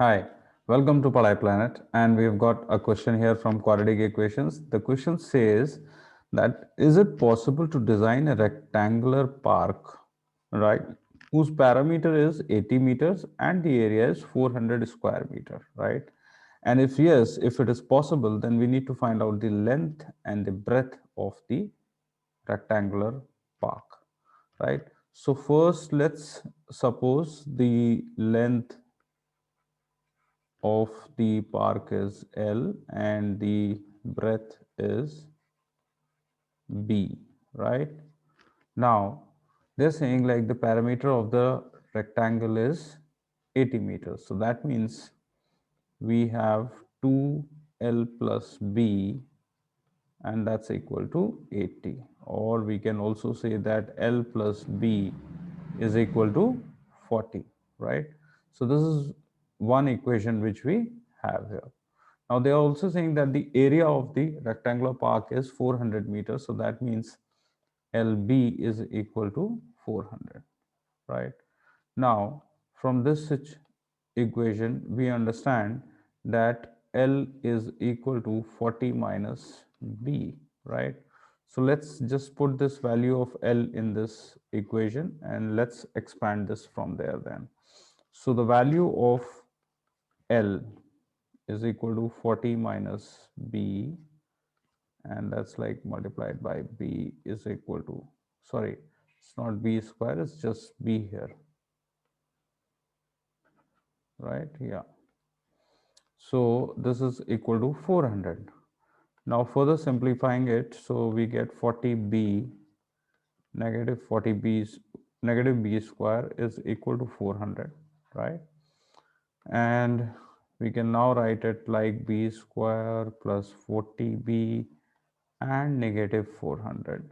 Hi, welcome to Palai Planet, and we've got a question here from Quadratic Equations. The question says that is it possible to design a rectangular park, right, whose parameter is 80 meters and the area is 400 square meter, right? And if yes, if it is possible, then we need to find out the length and the breadth of the rectangular park, right? So first, let's suppose the length of the park is L and the breadth is B, right? Now, they're saying like the parameter of the rectangle is 80 meters. So that means we have 2L plus B and that's equal to 80. Or we can also say that L plus B is equal to 40, right? So this is one equation which we have here. Now they are also saying that the area of the rectangular park is 400 meters. So that means LB is equal to 400, right? Now from this equation, we understand that L is equal to 40 minus B, right? So let's just put this value of L in this equation and let's expand this from there then. So the value of L is equal to 40 minus B, and that's like multiplied by B is equal to, sorry, it's not B square, it's just B here, right? Yeah. So this is equal to 400. Now further simplifying it, so we get 40B negative 40B negative B square is equal to 400, right? And we can now write it like B square plus 40B and negative 400,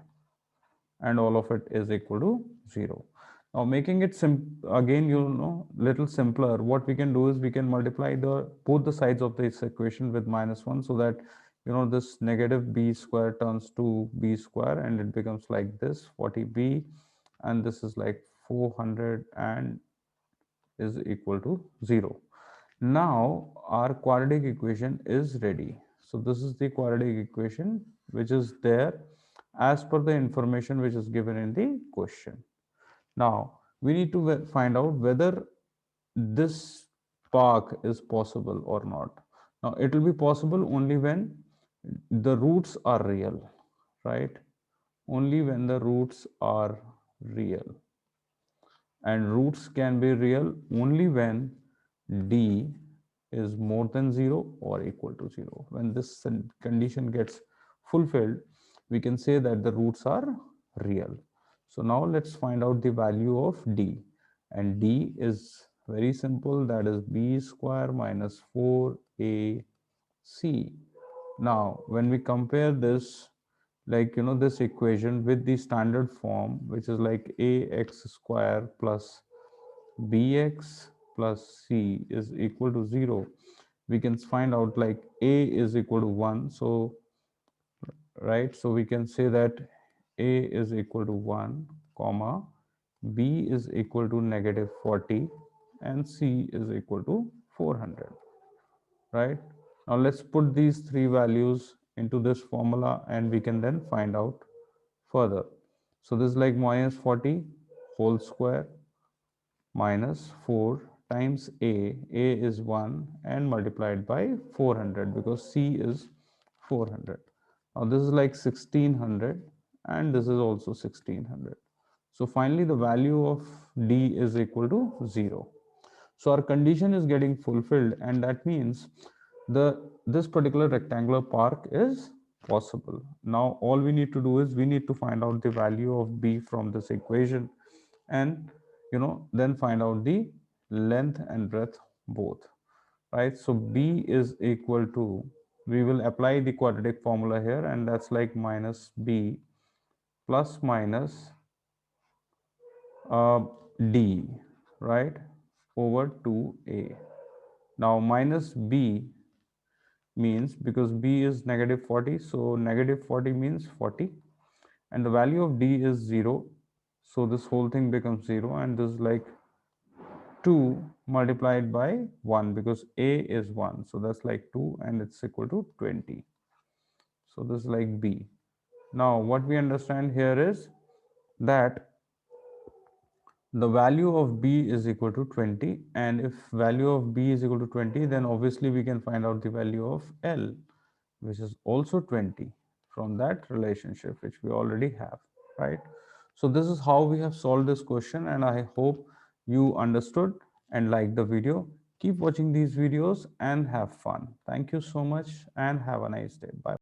and all of it is equal to 0. Now making it again, little simpler, what we can do is we can multiply the both the sides of this equation with -1, so that this negative b square turns to b square and it becomes like this 40b, and this is like 400 and is equal to 0. Now our quadratic equation is ready. So this is the quadratic equation which is there as per the information which is given in the question. Now we need to find out whether this park is possible or not. Now it will be possible only when the roots are real, right? Only when the roots are real. And roots can be real only when d is more than 0 or equal to 0. When this condition gets fulfilled, we can say that the roots are real. So now let's find out the value of d, and d is very simple, that is b square minus 4ac. Now when we compare this, like this equation with the standard form, which is like ax square plus bx plus c is equal to 0, we can find out like a is equal to 1. So right, so we can say that a is equal to 1 comma b is equal to negative 40 and c is equal to 400, right? Now let's put these three values into this formula and we can then find out further. So this is like minus 40 whole square minus 4 times a is 1 and multiplied by 400 because c is 400. Now this is like 1600 and this is also 1600. So finally the value of d is equal to 0. So our condition is getting fulfilled, and that means this particular rectangular park is possible. Now all we need to do is we need to find out the value of b from this equation, and then find out the length and breadth both, right? So b is equal to, we will apply the quadratic formula here, and that's like minus b plus minus uh, d, right, over 2a. Now minus b means, because b is negative 40, so negative 40 means 40, and the value of d is 0, so this whole thing becomes 0, and this is like 2 multiplied by 1 because A is 1. So that's like 2 and it's equal to 20. So this is like B. Now what we understand here is that the value of B is equal to 20, and if value of B is equal to 20, then obviously we can find out the value of L, which is also 20 from that relationship which we already have, right? So this is how we have solved this question, and I hope you understood and liked the video. Keep watching these videos and have fun. Thank you so much and have a nice day. Bye.